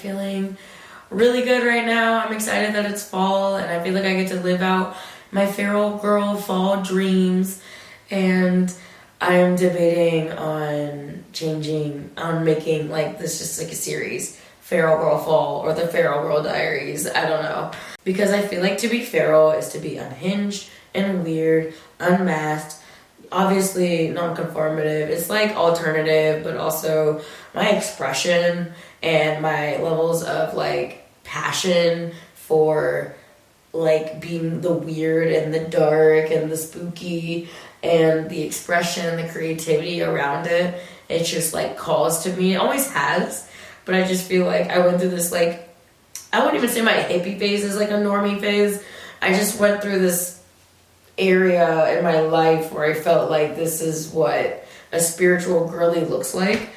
feeling really good right now. I'm excited that it's fall, and I feel like I get to live out my feral girl fall dreams. And I am debating on making like this just like a series, Feral Girl Fall or the Feral Girl Diaries. I don't know. Because I feel like to be feral is to be unhinged and weird, unmasked, obviously non-conformative. It's like alternative, but also my expression and my levels of like passion for like being the weird and the dark and the spooky and the expression, the creativity around it. It just like calls to me. It always has, but I just feel like I went through this like, I wouldn't even say my hippie phase is like a normie phase. I just went through this area in my life where I felt like this is what a spiritual girly looks like.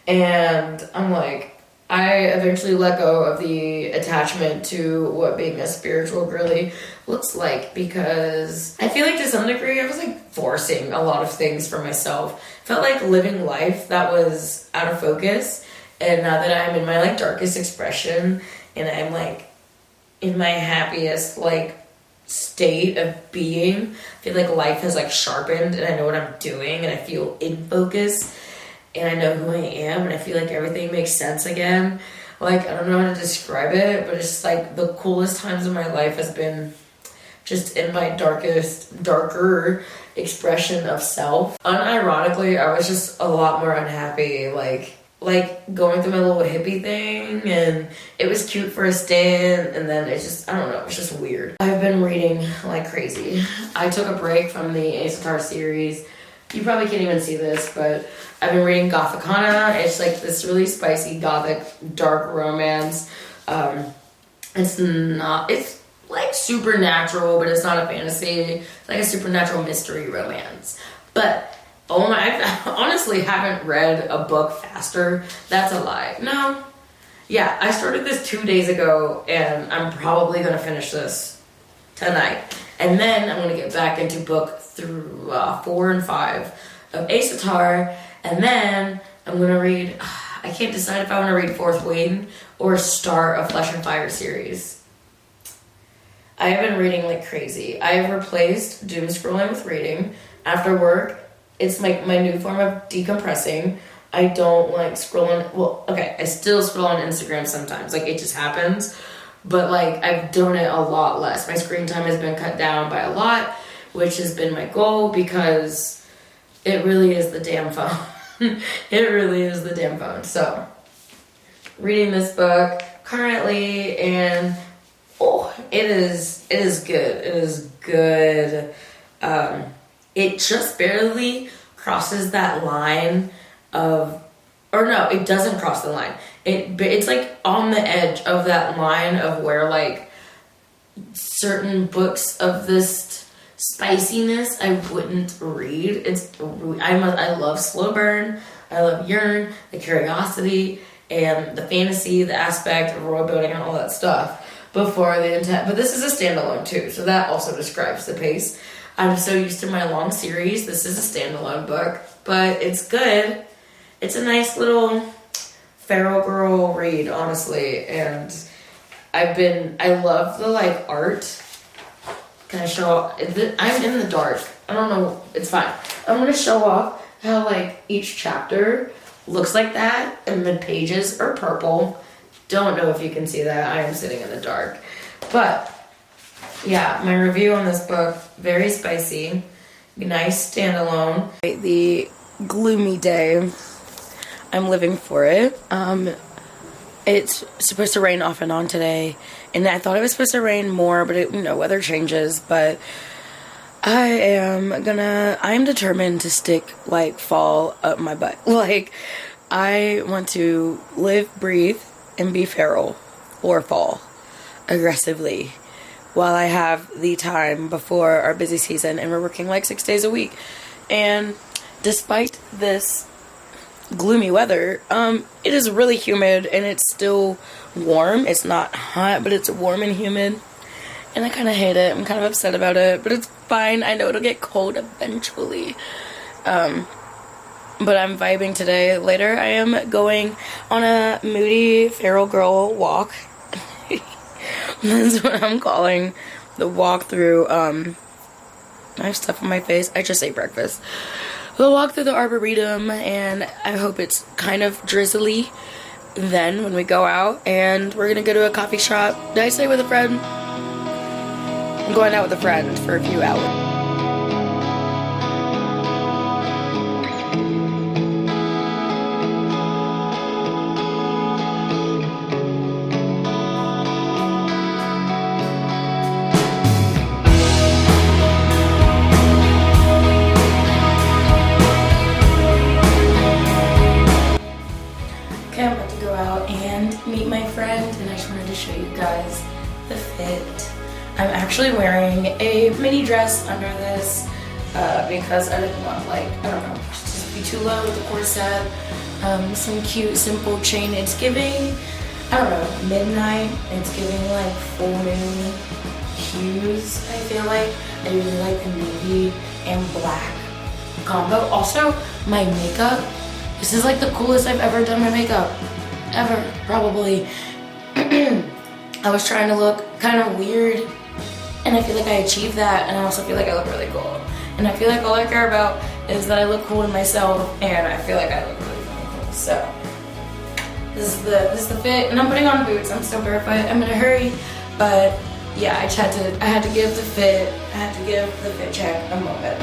And I'm like, I eventually let go of the attachment to what being a spiritual girly looks like, because I feel like to some degree I was like forcing a lot of things for myself. Felt like living life that was out of focus. And now that I'm in my like darkest expression and I'm like in my happiest like state of being, I feel like life has like sharpened and I know what I'm doing and I feel in focus and I know who I am and I feel like everything makes sense again. Like, I don't know how to describe it, but it's just like the coolest times of my life has been just in my darker expression of self. Unironically, I was just a lot more unhappy, like going through my little hippie thing, and it was cute for a stint, and then it's just, I don't know, it's just weird. I've been reading like crazy. I took a break from the Asatar series. You probably can't even see this, but I've been reading Gothicana. It's like this really spicy gothic dark romance. It's like supernatural, but it's not a fantasy. It's like a supernatural mystery romance. But oh my, I honestly haven't read a book faster. That's a lie. No. Yeah, I started this 2 days ago, and I'm probably going to finish this tonight. And then I'm going to get back into book 4 and 5 of Asatar. And then I'm going to read, I can't decide if I want to read Fourth Wing or start a Flesh and Fire series. I have been reading like crazy. I have replaced doom scrolling with reading. After work, it's like my new form of decompressing. I don't like scrolling. Well, okay, I still scroll on Instagram sometimes. Like, it just happens. But, like, I've done it a lot less. My screen time has been cut down by a lot, which has been my goal, because it really is the damn phone. It really is the damn phone. So, reading this book currently, and, it is good. It is good. It just barely crosses that line of, or no, it doesn't cross the line. It's like on the edge of that line of where like certain books of this spiciness I wouldn't read. I love slow burn, I love yearn, the curiosity and the fantasy, the aspect of world building and all that stuff before the intent. But this is a standalone too, so that also describes the pace. I'm so used to my long series. This is a standalone book, but it's good. It's a nice little feral girl read, honestly, and I love the like art. Can I show off? I'm in the dark. I don't know. It's fine. I'm gonna show off how like each chapter looks like that, and the pages are purple. Don't know if you can see that. I am sitting in the dark, but yeah, my review on this book, very spicy, nice standalone. The gloomy day, I'm living for it. It's supposed to rain off and on today, and I thought it was supposed to rain more, but weather changes. But I am determined to stick like fall up my butt. Like, I want to live, breathe, and be feral or fall aggressively while I have the time before our busy season, and we're working like 6 days a week. And despite this gloomy weather, it is really humid, and it's still warm. It's not hot, but it's warm and humid, and I kind of hate it. I'm kind of upset about it, but it's fine. I know it'll get cold eventually. but I'm vibing today. Later I am going on a moody feral girl walk. That's what I'm calling the walk through, I have stuff on my face. I just ate breakfast. We'll walk through the arboretum, and I hope it's kind of drizzly then when we go out, and we're gonna go to a coffee shop. Did I say with a friend? I'm going out with a friend for a few hours. Okay, I'm about to go out and meet my friend, and I just wanted to show you guys the fit. I'm actually wearing a mini dress under this because I didn't want, like, I don't know, just be too low with the corset. Some cute, simple chain. It's giving, I don't know, midnight. It's giving like full moon hues, I feel like. I really like the navy and black combo. Also, my makeup. This is like the coolest I've ever done my makeup. Ever, probably. I was trying to look kind of weird, and I feel like I achieved that, and I also feel like I look really cool. And I feel like all I care about is that I look cool in myself, and I feel like I look really fucking cool. So, this is the fit, and I'm putting on boots. I'm still barefoot. I'm in a hurry, but yeah, I had to give the fit check a moment.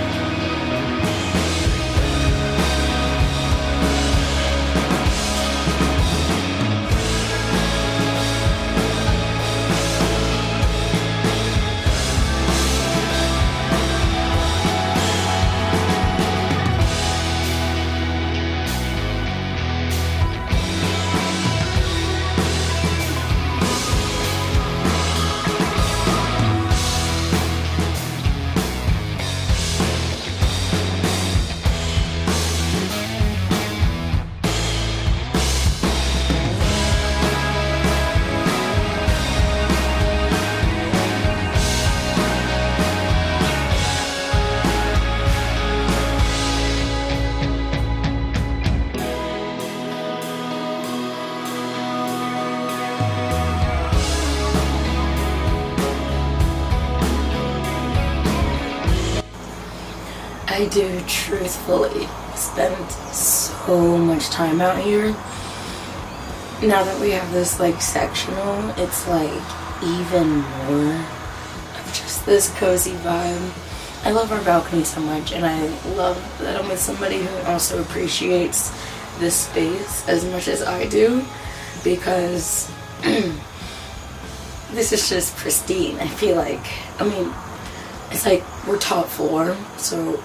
I do truthfully spend so much time out here. Now that we have this like sectional, it's like even more of just this cozy vibe. I love our balcony so much, and I love that I'm with somebody who also appreciates this space as much as I do, because this is just pristine. I feel like, I mean, it's like we're top floor, so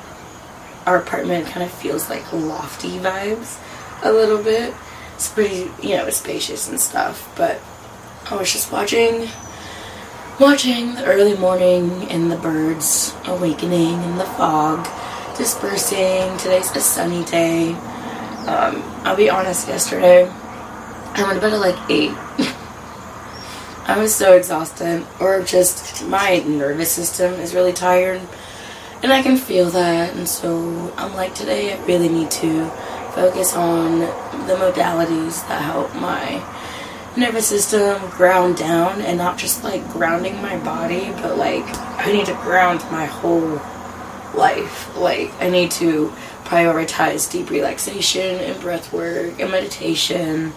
our apartment kind of feels like lofty vibes a little bit. It's pretty, you know, it's spacious and stuff, but I was just watching the early morning and the birds awakening and the fog dispersing. Today's a sunny day. I'll be honest, yesterday I went to bed at like 8. I was so exhausted, or just my nervous system is really tired, and I can feel that. And so I'm like, today I really need to focus on the modalities that help my nervous system ground down, and not just like grounding my body, but like I need to ground my whole life. Like I need to prioritize deep relaxation and breath work and meditation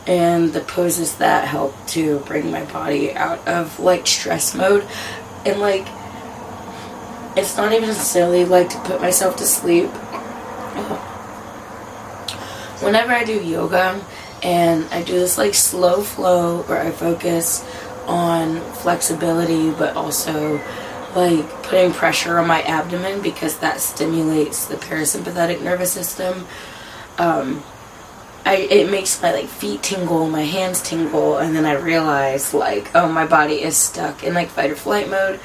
and the poses that help to bring my body out of like stress mode. And like, it's not even necessarily like to put myself to sleep. Whenever I do yoga and I do this like slow flow where I focus on flexibility, but also like putting pressure on my abdomen because that stimulates the parasympathetic nervous system, it makes my like feet tingle, my hands tingle, and then I realize like, oh, my body is stuck in like fight or flight mode.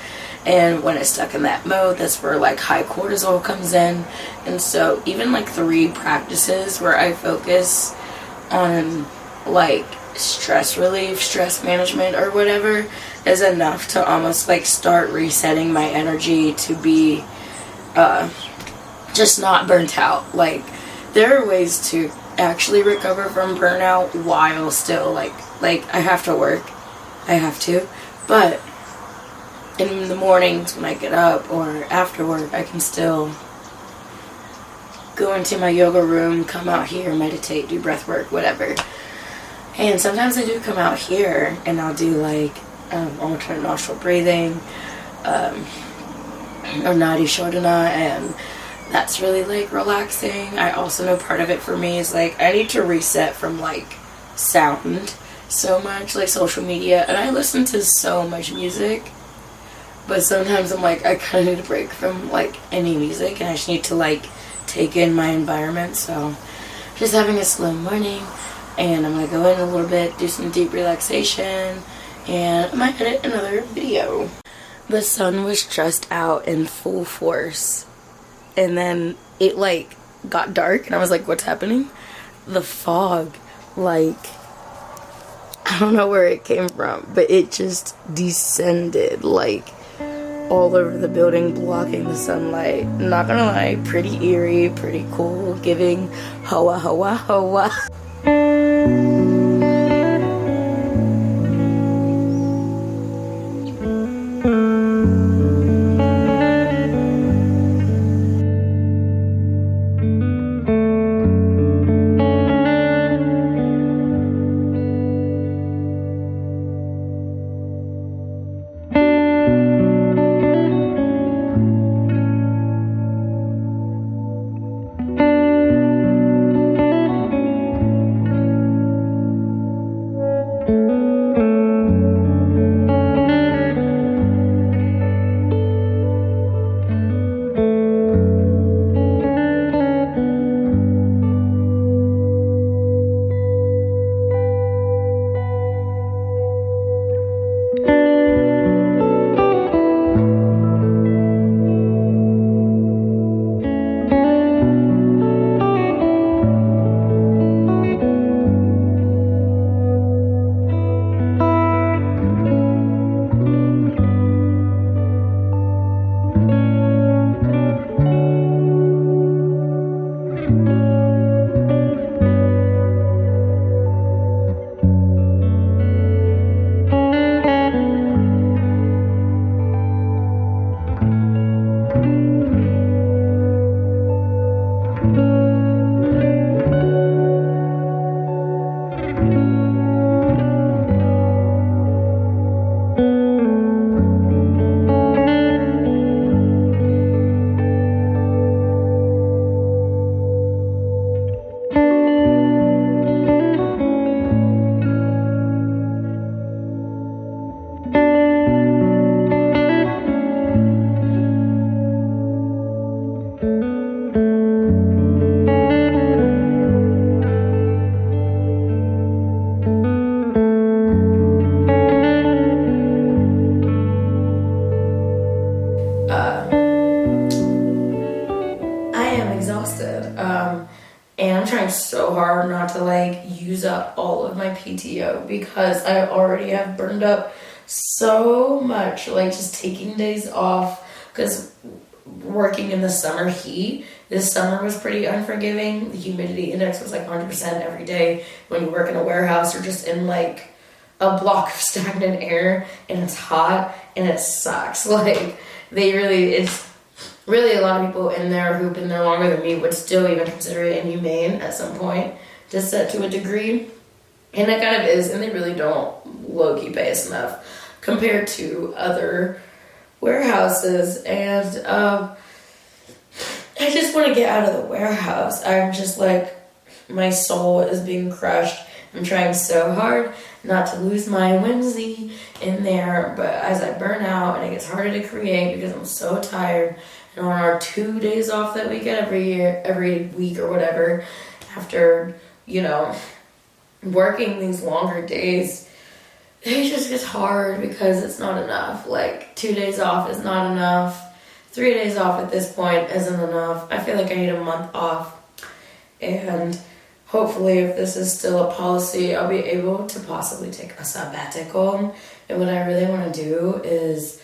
And when it's stuck in that mode, that's where like high cortisol comes in. And so even like 3 practices where I focus on like stress relief, stress management or whatever is enough to almost like start resetting my energy to be just not burnt out. Like there are ways to actually recover from burnout while still like I have to work. I have to. But in the mornings when I get up or after work, I can still go into my yoga room, come out here, meditate, do breath work, whatever. And sometimes I do come out here and I'll do like alternate nostril breathing, or nadi shodhana, and that's really like relaxing. I also know part of it for me is like I need to reset from like sound so much, like social media, and I listen to so much music, but sometimes I'm like I kind of need a break from like any music, and I just need to like take in my environment. So just having a slow morning, and I'm gonna go in a little bit, do some deep relaxation, and I might edit another video. The sun was just out in full force, and then it like got dark, and I was like, what's happening? The fog, like, I don't know where it came from, but it just descended like all over the building, blocking the sunlight. Not gonna lie, pretty eerie, pretty cool, giving hoa hoa hoa. And I'm trying so hard not to like use up all of my PTO because I already have burned up so much, like just taking days off because working in the summer heat. This summer was pretty unforgiving. The humidity index was like 100% every day. When you work in a warehouse, you're just in like a block of stagnant air and it's hot and it sucks. Like it's really a lot of people in there who've been there longer than me would still even consider it inhumane at some point, just to a degree. And it kind of is, and they really don't low-key pay us enough compared to other warehouses. And I just want to get out of the warehouse. I'm just like, my soul is being crushed. I'm trying so hard not to lose my whimsy in there, but as I burn out and it gets harder to create because I'm so tired, and on our 2 days off that we get every week or whatever, after, working these longer days, it just gets hard because it's not enough. Like 2 days off is not enough. 3 days off at this point isn't enough. I feel like I need a month off. And hopefully if this is still a policy, I'll be able to possibly take a sabbatical. And what I really want to do is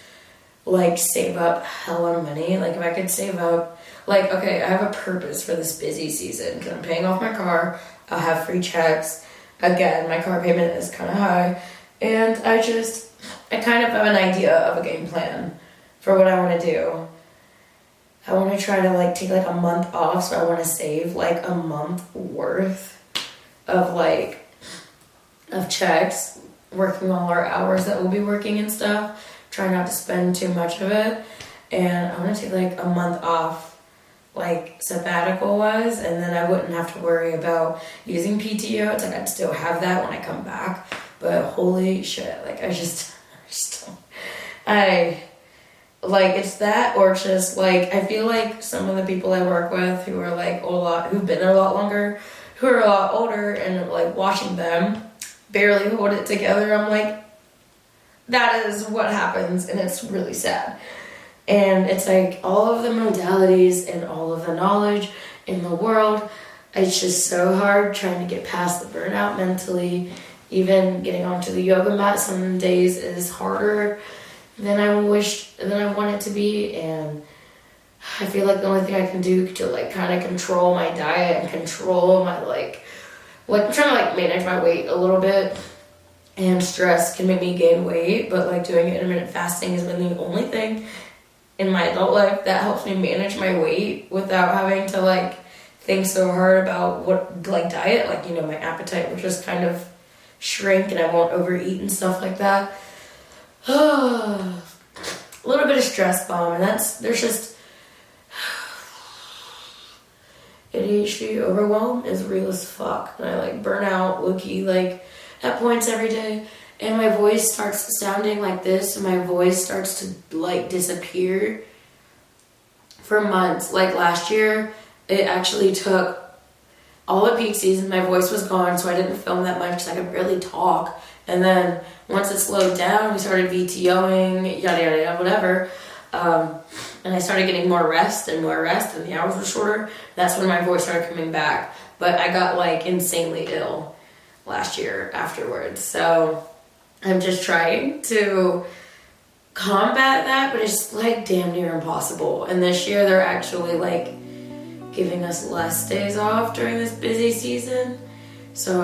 like save up hella money. Like if I could save up, like, okay, I have a purpose for this busy season because I'm paying off my car. I'll have free checks. Again, my car payment is kind of high. And I kind of have an idea of a game plan for what I want to do. I want to try to like take like a month off, so I want to save like a month worth of checks, working all our hours that we'll be working and stuff. Try not to spend too much of it. And I want to take like a month off, like sabbatical wise, and then I wouldn't have to worry about using PTO. It's like I'd still have that when I come back. But holy shit, like I just don't. It's that, or just like, I feel like some of the people I work with who are like who've been there a lot longer, who are a lot older, and like watching them barely hold it together, I'm like, that is what happens, and it's really sad. And it's like all of the modalities and all of the knowledge in the world, it's just so hard trying to get past the burnout mentally. Even getting onto the yoga mat some days is harder than I want it to be, and I feel like the only thing I can do to like kind of control my diet and control my like I'm trying to like manage my weight a little bit, and stress can make me gain weight, but like doing intermittent fasting has been the only thing in my adult life that helps me manage my weight without having to like think so hard about what like diet, like, you know, my appetite will just kind of shrink and I won't overeat and stuff like that. A little bit of stress bomb, and there's just ADHD overwhelm is real as fuck, and I like burn out low-key like at points every day, and my voice starts sounding like this, and my voice starts to like disappear for months. Like last year, it actually took all of peak season, my voice was gone, so I didn't film that much because I could barely talk. And then once it slowed down, we started VTOing, yada yada yada, whatever. And I started getting more rest, and the hours were shorter. That's when my voice started coming back. But I got like insanely ill last year afterwards. So I'm just trying to combat that, but it's like damn near impossible. And this year they're actually like giving us less days off during this busy season. So